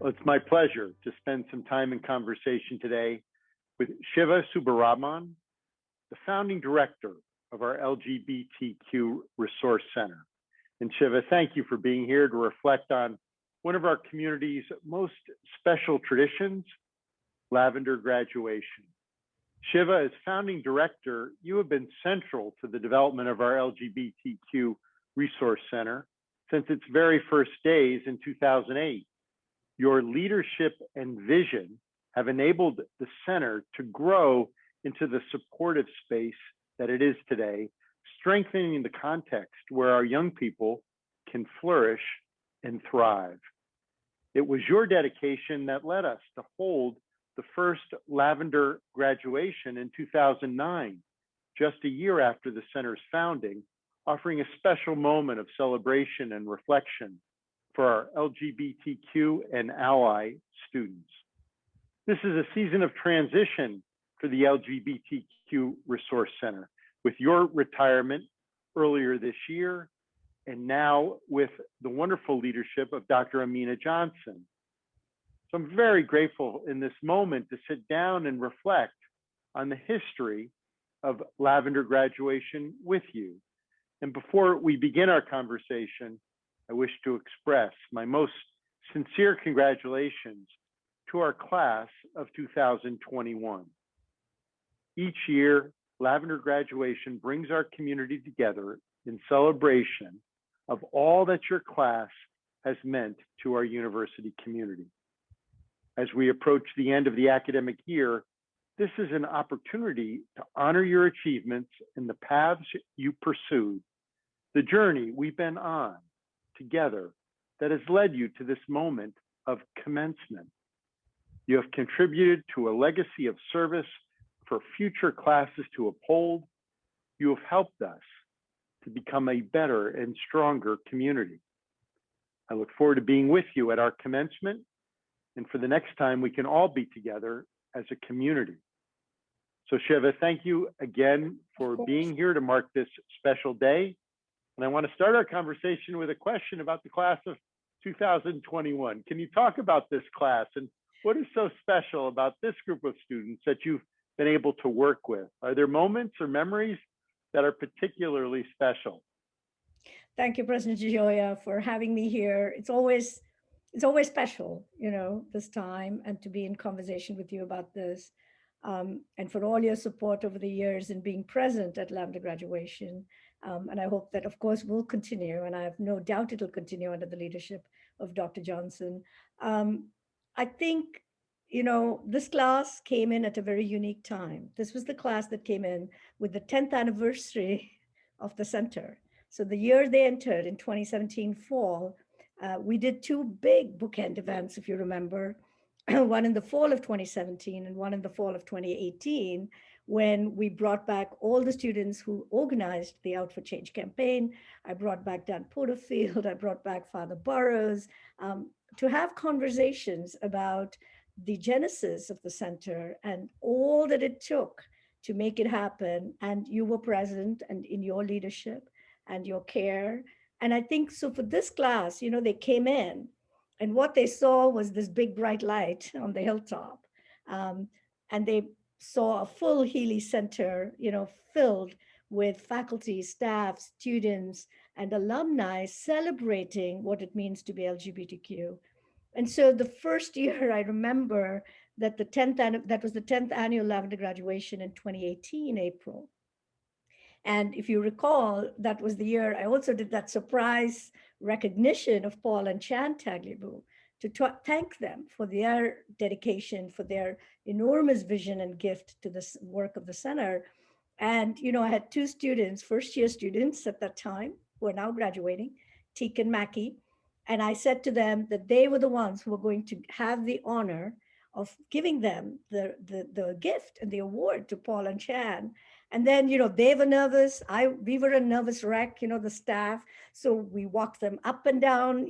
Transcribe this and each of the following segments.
Well, it's my pleasure to spend some time in conversation today with Shiva Subbaraman, the founding director of our LGBTQ Resource Center. And Shiva, thank you for being here to reflect on one of our community's most special traditions, Lavender graduation. Shiva, as founding director, you have been central to the development of our LGBTQ Resource Center since its very first days in 2008. Your leadership and vision have enabled the center to grow into the supportive space that it is today, strengthening the context where our young people can flourish and thrive. It was your dedication that led us to hold the first Lavender graduation in 2009, just a year after the center's founding, offering a special moment of celebration and reflection for our LGBTQ and ally students. This is a season of transition for the LGBTQ Resource Center, with your retirement earlier this year, and now with the wonderful leadership of Dr. Amina Johnson. So I'm very grateful in this moment to sit down and reflect on the history of Lavender graduation with you. And before we begin our conversation, I wish to express my most sincere congratulations to our class of 2021. Each year, Lavender graduation brings our community together in celebration of all that your class has meant to our university community. As we approach the end of the academic year, this is an opportunity to honor your achievements and the paths you pursued, the journey we've been on together that has led you to this moment of commencement. You have contributed to a legacy of service for future classes to uphold. You have helped us to become a better and stronger community. I look forward to being with you at our commencement and for the next time we can all be together as a community. So Shiva, thank you again for being here to mark this special day. And I want to start our conversation with a question about the class of 2021. Can you talk about this class and what is so special about this group of students that you've been able to work with? Are there moments or memories that are particularly special? Thank you, President Gioia, for having me here. It's always special, this time, and to be in conversation with you about this, and for all your support over the years and being present at Lavender graduation. And I hope that, of course, will continue, and I have no doubt it'll continue under the leadership of Dr. Johnson. I think, this class came in at a very unique time. This was the class that came in with the 10th anniversary of the center. So the year they entered in 2017 fall, we did two big bookend events, if you remember, one in the fall of 2017 and one in the fall of 2018, when we brought back all the students who organized the Out for Change campaign. I brought back Dan Porterfield, I brought back Father Burrows, to have conversations about the genesis of the center and all that it took to make it happen. And you were present and in your leadership and your care. And I think so for this class, they came in and what they saw was this big bright light on the hilltop. And they saw a full Healy Center, filled with faculty, staff, students, and alumni celebrating what it means to be LGBTQ. And so the first year I remember that that was the 10th annual Lavender graduation in 2018, April. And if you recall, that was the year I also did that surprise recognition of Paul and Chan Tagliabue to thank them for their dedication, for their enormous vision and gift to this work of the center. And, I had two students, first-year students at that time, who are now graduating, Teak and Mackie. And I said to them that they were the ones who were going to have the honor of giving them the gift and the award to Paul and Chan. And then, they were nervous. We were a nervous wreck, the staff. So we walked them up and down,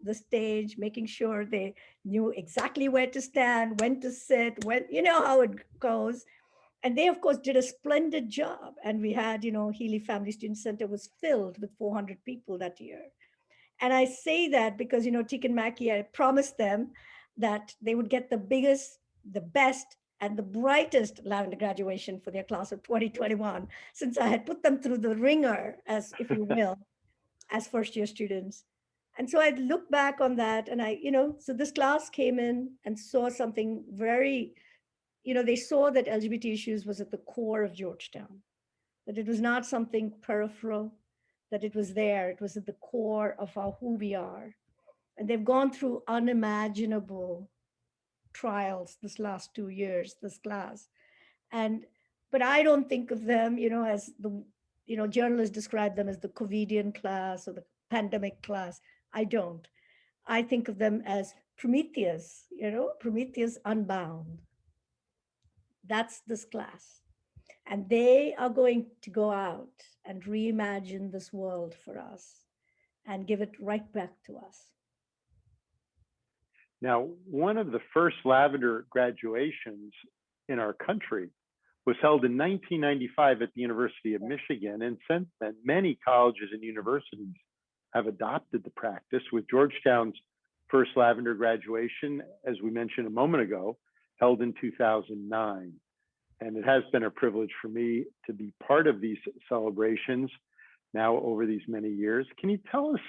the stage, making sure they knew exactly where to stand, when to sit, when, how it goes. And they, of course, did a splendid job. And we had, Healy Family Student Center was filled with 400 people that year. And I say that because, Teak and Mackie, I promised them that they would get the biggest, the best, and the brightest Lavender graduation for their class of 2021, since I had put them through the ringer, as if you will, as first year students. And so I look back on that and so this class came in and saw something very, they saw that LGBT issues was at the core of Georgetown, that it was not something peripheral, that it was there, it was at the core of who we are. And they've gone through unimaginable trials this last 2 years, this class. And but I don't think of them, as the journalists describe them as the COVIDian class or the pandemic class. I don't. I think of them as Prometheus, Prometheus unbound. That's this class. And they are going to go out and reimagine this world for us and give it right back to us. Now, one of the first Lavender graduations in our country was held in 1995 at the University of Michigan. And since then, many colleges and universities have adopted the practice, with Georgetown's first Lavender graduation, as we mentioned a moment ago, held in 2009. And it has been a privilege for me to be part of these celebrations now over these many years. Can you tell us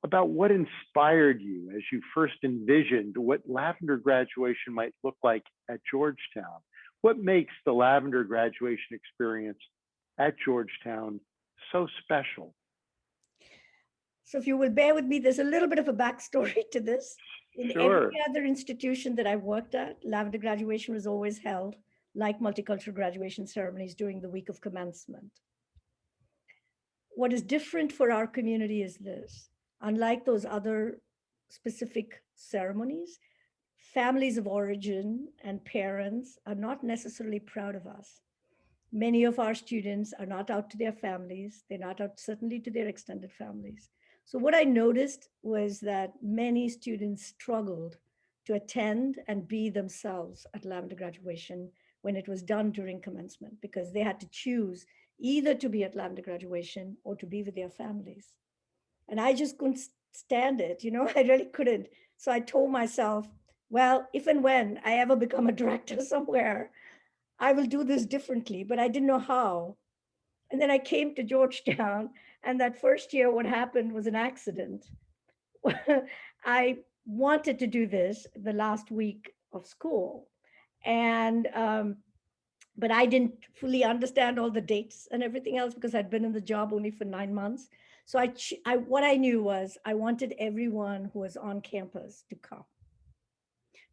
about what inspired you as you first envisioned what Lavender graduation might look like at Georgetown? What makes the Lavender graduation experience at Georgetown so special? So if you will bear with me, there's a little bit of a backstory to this. In Sure. every other institution that I worked at, Lavender graduation was always held like multicultural graduation ceremonies during the week of commencement. What is different for our community is this. Unlike those other specific ceremonies, families of origin and parents are not necessarily proud of us. Many of our students are not out to their families. They're not out certainly to their extended families. So what I noticed was that many students struggled to attend and be themselves at Lavender graduation when it was done during commencement, because they had to choose either to be at Lavender graduation or to be with their families. And I just couldn't stand it, I really couldn't. So I told myself, well, if and when I ever become a director somewhere, I will do this differently, but I didn't know how. And then I came to Georgetown, and that first year, what happened was an accident. I wanted to do this the last week of school, and but I didn't fully understand all the dates and everything else because I'd been in the job only for 9 months. So what I knew was I wanted everyone who was on campus to come,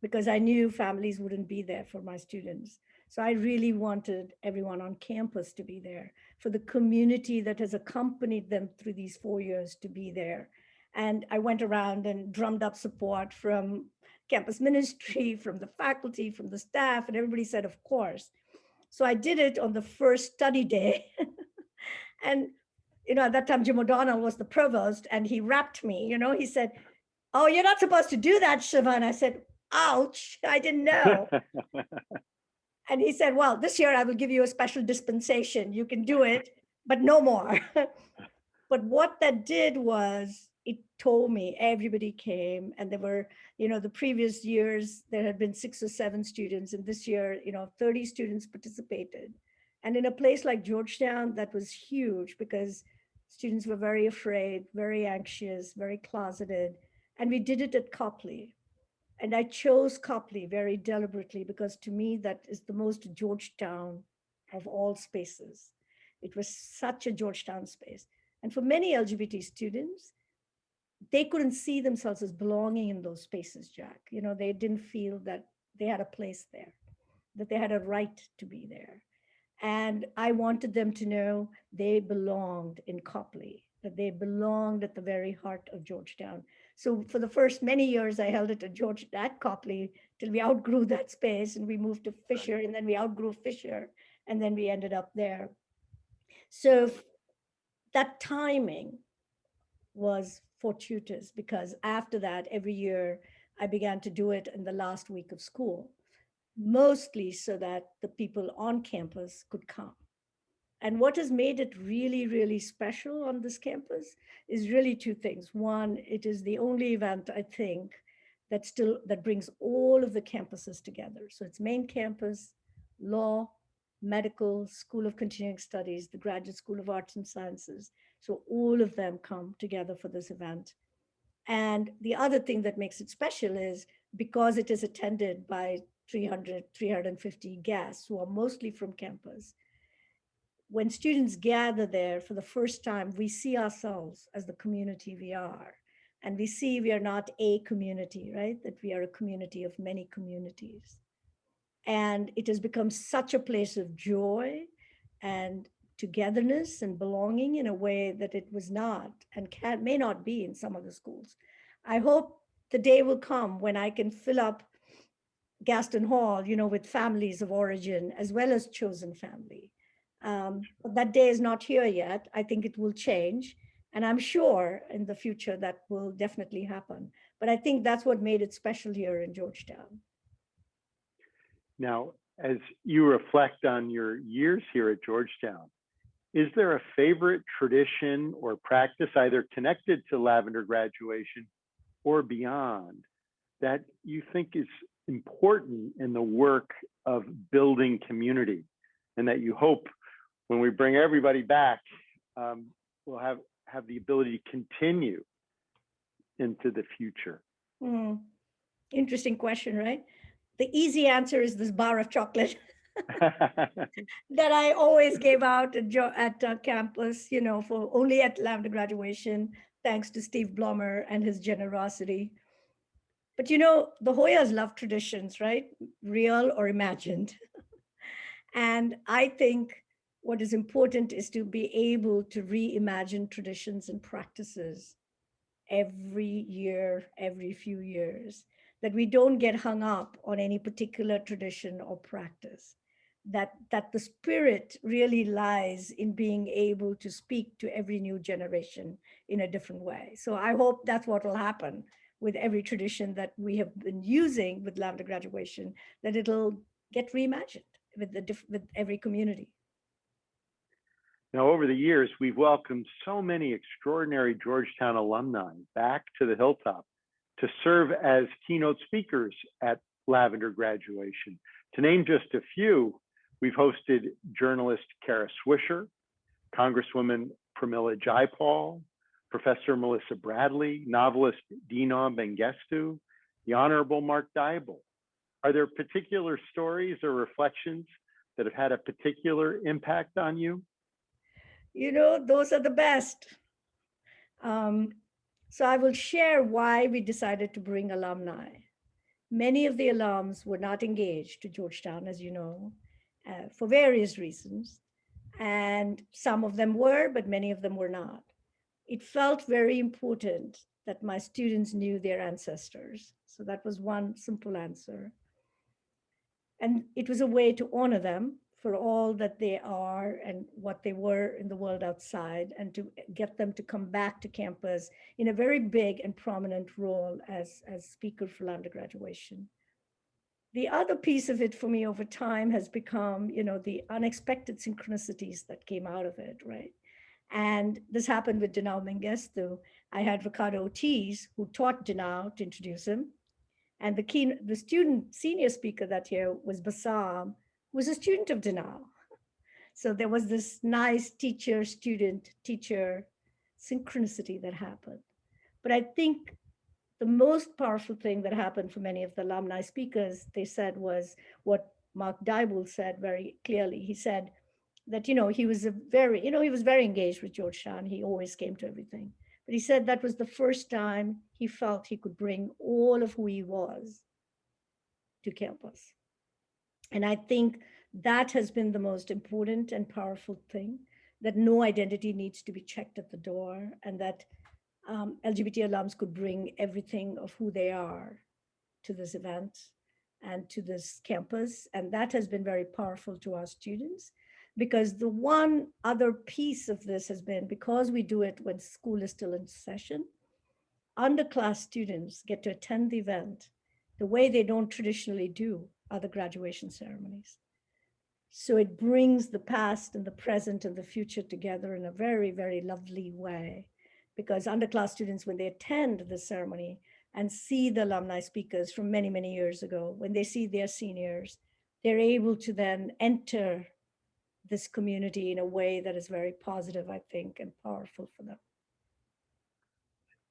because I knew families wouldn't be there for my students. So I really wanted everyone on campus to be there, for the community that has accompanied them through these 4 years to be there. And I went around and drummed up support from campus ministry, from the faculty, from the staff, and everybody said, of course. So I did it on the first study day. And, at that time, Jim O'Donnell was the provost, and he rapped me, he said, "Oh, you're not supposed to do that, Shiva." And I said, "Ouch, I didn't know." And he said, "Well, this year I will give you a special dispensation. You can do it, but no more." But what that did was it told me everybody came, and there were, the previous years, there had been 6 or 7 students, and this year, 30 students participated. And in a place like Georgetown, that was huge because students were very afraid, very anxious, very closeted. And we did it at Copley. And I chose Copley very deliberately because to me, that is the most Georgetown of all spaces. It was such a Georgetown space. And for many LGBT students, they couldn't see themselves as belonging in those spaces, Jack. They didn't feel that they had a place there, that they had a right to be there. And I wanted them to know they belonged in Copley, that they belonged at the very heart of Georgetown. So for the first many years, I held it at Copley till we outgrew that space and we moved to Fisher, and then we outgrew Fisher, and then we ended up there. So that timing was fortuitous because after that, every year I began to do it in the last week of school, mostly so that the people on campus could come. And what has made it really, really special on this campus is really 2 things. One, it is the only event, I think, that brings all of the campuses together. So it's main campus, law, medical, School of Continuing Studies, the Graduate School of Arts and Sciences. So all of them come together for this event. And the other thing that makes it special is because it is attended by 300, 350 guests who are mostly from campus, when students gather there for the first time, we see ourselves as the community we are. And we see we are not a community, right? That we are a community of many communities. And it has become such a place of joy and togetherness and belonging in a way that it was not and may not be in some of the schools. I hope the day will come when I can fill up Gaston Hall, with families of origin as well as chosen family. But that day is not here yet. I think it will change. And I'm sure in the future that will definitely happen. But I think that's what made it special here in Georgetown. Now, as you reflect on your years here at Georgetown, is there a favorite tradition or practice either connected to Lavender graduation or beyond that you think is important in the work of building community, and that you hope when we bring everybody back, we'll have the ability to continue into the future? Interesting question, right? The easy answer is this bar of chocolate that I always gave out at campus, for only at Lavender graduation, thanks to Steve Blommer and his generosity. But the Hoyas love traditions, right? Real or imagined. And I think what is important is to be able to reimagine traditions and practices every year, every few years, that we don't get hung up on any particular tradition or practice, that the spirit really lies in being able to speak to every new generation in a different way. So I hope that's what will happen with every tradition that we have been using with Lavender graduation, that it'll get reimagined with every community. Now, over the years, we've welcomed so many extraordinary Georgetown alumni back to the Hilltop to serve as keynote speakers at Lavender graduation. To name just a few, we've hosted journalist Kara Swisher, Congresswoman Pramila Jayapal, Professor Melissa Bradley, novelist Dina Mengistu, the Honorable Mark Dybel. Are there particular stories or reflections that have had a particular impact on you? Those are the best. So I will share why we decided to bring alumni. Many of the alums were not engaged to Georgetown, as you know, for various reasons. And some of them were, but many of them were not. It felt very important that my students knew their ancestors. So that was one simple answer. And it was a way to honor them for all that they are and what they were in the world outside, and to get them to come back to campus in a very big and prominent role as speaker for Lavender graduation. The other piece of it for me over time has become, the unexpected synchronicities that came out of it, right? And this happened with Dinao Mengistu. I had Ricardo Ortiz, who taught Dinao, to introduce him. And the student senior speaker that year was Bassam, who was a student of Dinao. So there was this nice teacher synchronicity that happened. But I think the most powerful thing that happened for many of the alumni speakers, they said, was what Mark Dybel said very clearly. He said that, he was he was very engaged with Georgetown. He always came to everything. But he said that was the first time he felt he could bring all of who he was to campus. And I think that has been the most important and powerful thing, that no identity needs to be checked at the door, and that LGBT alums could bring everything of who they are to this event and to this campus. And that has been very powerful to our students, because the one other piece of this has been, because we do it when school is still in session, underclass students get to attend the event the way they don't traditionally do other graduation ceremonies. So it brings the past and the present and the future together in a very, very lovely way, because underclass students, when they attend the ceremony, and see the alumni speakers from many, many years ago, when they see their seniors, they're able to then enter this community in a way that is very positive, I think, and powerful for them.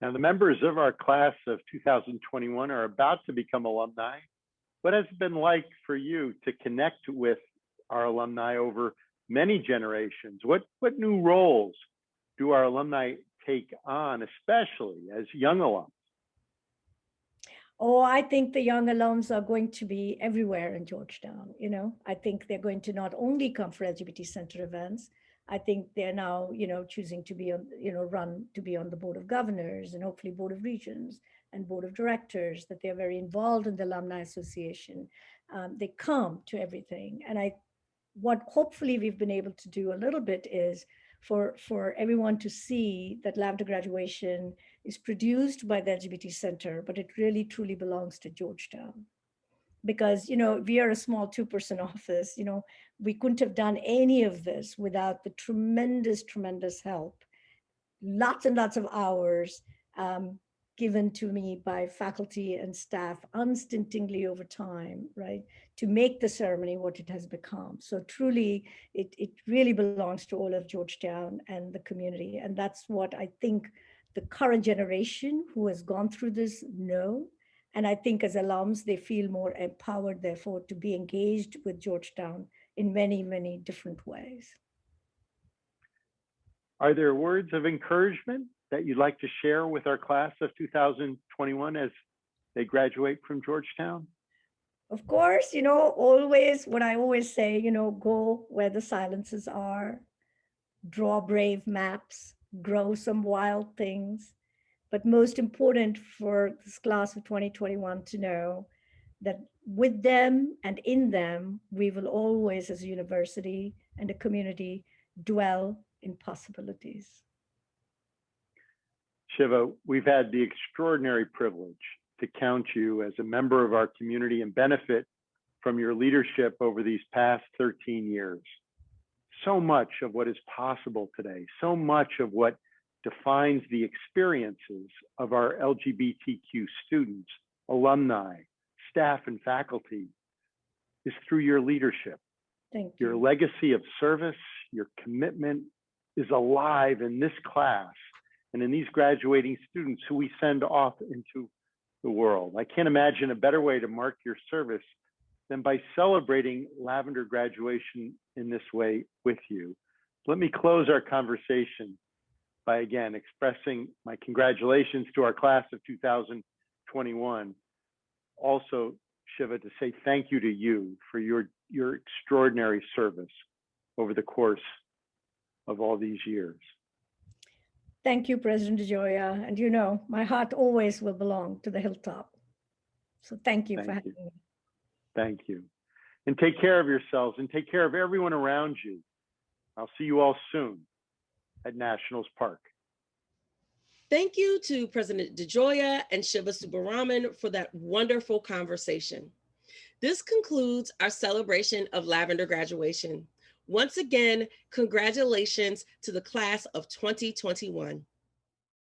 Now, the members of our class of 2021 are about to become alumni. What has it been like for you to connect with our alumni over many generations? What new roles do our alumni take on, especially as young alums? Oh, I think the young alums are going to be everywhere in Georgetown. I think they're going to not only come for LGBT Center events. I think they're now, choosing to be on, run to be on the board of governors and hopefully board of regents and board of directors, that they're very involved in the Alumni Association. They come to everything. And what hopefully we've been able to do a little bit is for everyone to see that Lavender Graduation is produced by the LGBT Center, but it really truly belongs to Georgetown. Because, we are a small 2-person office, we couldn't have done any of this without the tremendous, tremendous help, lots and lots of hours given to me by faculty and staff unstintingly over time, right, to make the ceremony what it has become. So truly, it really belongs to all of Georgetown and the community. And that's what I think the current generation who has gone through this know. And I think as alums, they feel more empowered, therefore, to be engaged with Georgetown in many, many different ways. Are there words of encouragement that you'd like to share with our class of 2021 as they graduate from Georgetown? Of course, always what I always say, go where the silences are, draw brave maps, grow some wild things. But most important for this class of 2021 to know that with them and in them, we will always, as a university and a community, dwell in possibilities. Shiva, we've had the extraordinary privilege to count you as a member of our community and benefit from your leadership over these past 13 years. So much of what is possible today, so much of what defines the experiences of our LGBTQ students, alumni, staff, and faculty is through your leadership. Thank you. Your legacy of service, your commitment is alive in this class and in these graduating students who we send off into the world. I can't imagine a better way to mark your service than by celebrating Lavender graduation in this way with you. Let me close our conversation by again expressing my congratulations to our class of 2021. Also, Shiva, to say thank you to you for your extraordinary service over the course of all these years. Thank you, President DeGioia. And my heart always will belong to the Hilltop. So thank you for having me. Thank you. And take care of yourselves and take care of everyone around you. I'll see you all soon at Nationals Park. Thank you to President DeGioia and Shiva Subbaraman for that wonderful conversation. This concludes our celebration of Lavender graduation. Once again, congratulations to the class of 2021.